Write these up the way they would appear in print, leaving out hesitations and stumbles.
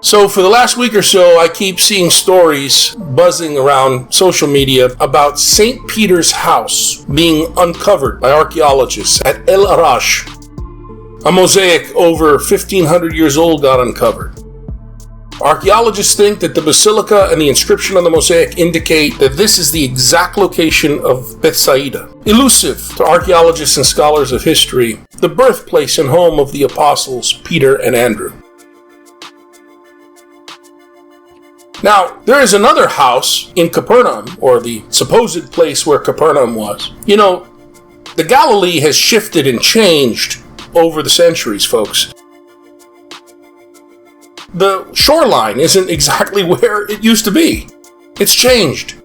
So for the last week or so, I keep seeing stories buzzing around social media about St. Peter's house being uncovered by archaeologists at al-Araj. A mosaic over 1,500 years old got uncovered. Archaeologists think that the basilica and the inscription on the mosaic indicate that this is the exact location of Bethsaida, elusive to archaeologists and scholars of history, the birthplace and home of the apostles Peter and Andrew. Now, there is another house in Capernaum, or the supposed place where Capernaum was. You know, the Galilee has shifted and changed over the centuries, folks. The shoreline isn't exactly where it used to be. It's changed.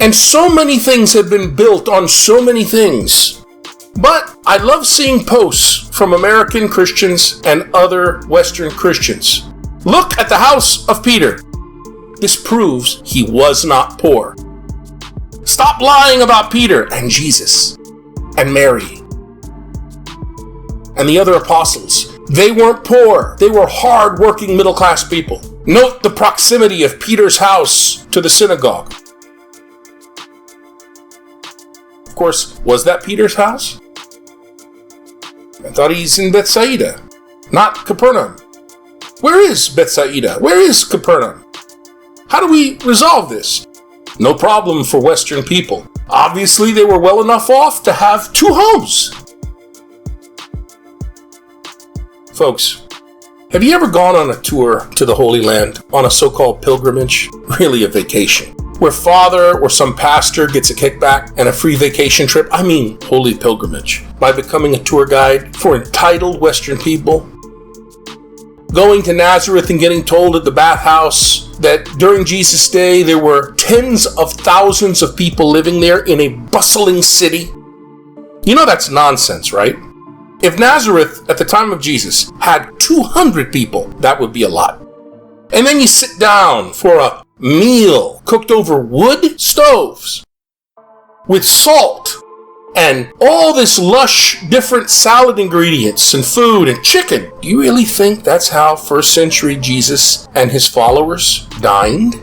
And so many things have been built on so many things. But I love seeing posts from American Christians and other Western Christians. Look at the house of Peter. This proves he was not poor. Stop lying about Peter and Jesus and Mary and the other apostles. They weren't poor. They were hard-working middle-class people. Note the proximity of Peter's house to the synagogue. Of course, was that Peter's house? I thought he's in Bethsaida, not Capernaum. Where is Bethsaida? Where is Capernaum? How do we resolve this? No problem for Western people. Obviously, they were well enough off to have two homes. Folks, have you ever gone on a tour to the Holy Land on a so-called pilgrimage? Really a vacation, where father or some pastor gets a kickback and a free vacation trip? I mean, holy pilgrimage, by becoming a tour guide for entitled Western people? Going to Nazareth and getting told at the bathhouse that during Jesus' day there were tens of thousands of people living there in a bustling city? You know that's nonsense, right? If Nazareth at the time of Jesus had 200 people, that would be a lot. And then you sit down for a meal cooked over wood stoves with salt and all this lush different salad ingredients and food and chicken. Do you really think that's how first century Jesus and his followers dined?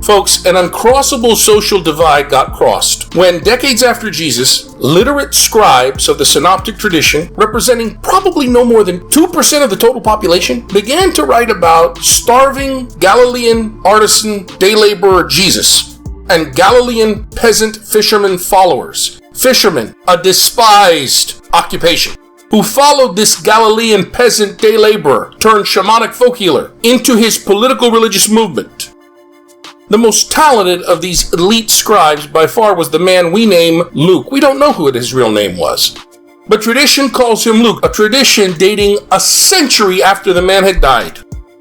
Folks, an uncrossable social divide got crossed when decades after Jesus, literate scribes of the synoptic tradition, representing probably no more than 2% of the total population, began to write about starving Galilean artisan day laborer Jesus and Galilean peasant fisherman followers. Fishermen, a despised occupation, who followed this Galilean peasant day laborer turned shamanic folk healer into his political religious movement. The most talented of these elite scribes by far was the man we name Luke. We don't know who his real name was, but tradition calls him Luke, a tradition dating a century after the man had died.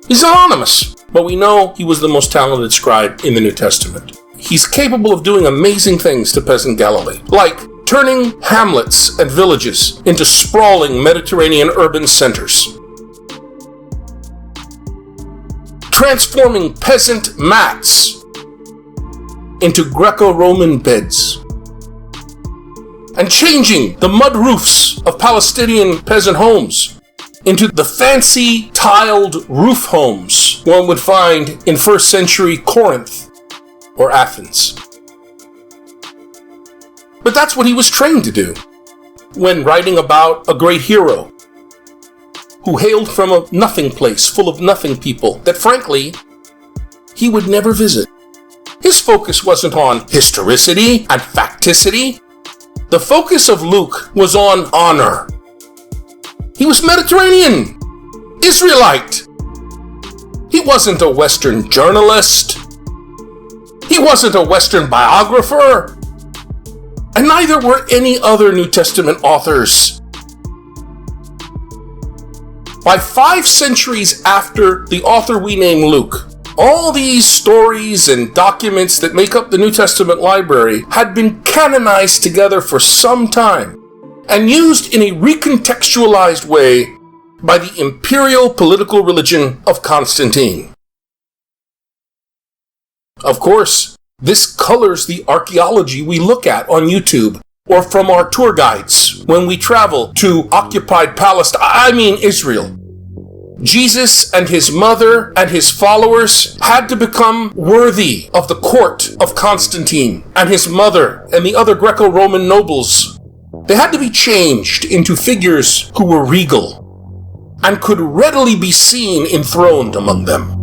He's anonymous, but we know he was the most talented scribe in the New Testament. He's capable of doing amazing things to peasant Galilee, like turning hamlets and villages into sprawling Mediterranean urban centers, transforming peasant mats into Greco-Roman beds, and changing the mud roofs of Palestinian peasant homes into the fancy tiled roof homes one would find in first century Corinth or Athens. But that's what he was trained to do when writing about a great hero who hailed from a nothing place full of nothing people that frankly he would never visit. His focus wasn't on historicity and facticity. The focus of Luke was on honor. He was Mediterranean, Israelite. He wasn't a Western journalist. He wasn't a Western biographer. And neither were any other New Testament authors. By 5 centuries after the author we name Luke, all these stories and documents that make up the New Testament library had been canonized together for some time and used in a recontextualized way by the imperial political religion of Constantine. Of course, this colors the archaeology we look at on YouTube or from our tour guides when we travel to occupied Palestine, Israel. Jesus and his mother and his followers had to become worthy of the court of Constantine and his mother and the other Greco-Roman nobles. They had to be changed into figures who were regal and could readily be seen enthroned among them.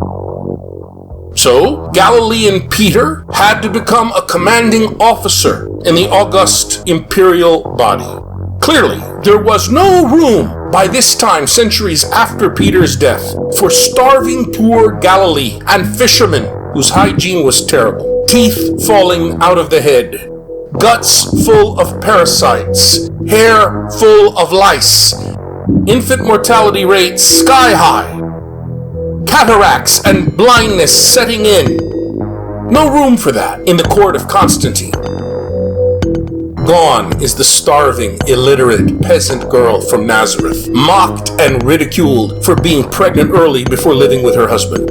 So, Galilean Peter had to become a commanding officer in the august imperial body. Clearly, there was no room by this time, centuries after Peter's death, for starving poor Galilee and fishermen whose hygiene was terrible, teeth falling out of the head, guts full of parasites, hair full of lice, infant mortality rates sky high, cataracts and blindness setting in. No room for that in the court of Constantine. Gone is the starving, illiterate peasant girl from Nazareth, mocked and ridiculed for being pregnant early before living with her husband.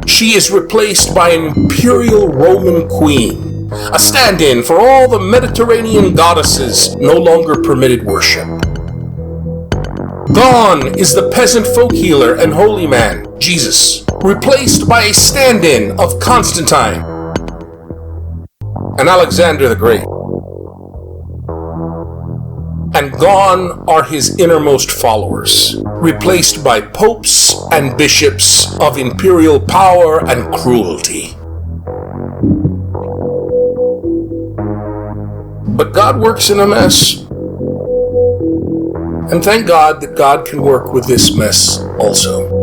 She is replaced by an imperial Roman queen, a stand-in for all the Mediterranean goddesses no longer permitted worship. Gone is the peasant folk healer and holy man, Jesus, replaced by a stand-in of Constantine and Alexander the Great. And gone are his innermost followers, replaced by popes and bishops of imperial power and cruelty. But God works in a mess. And thank God that God can work with this mess also.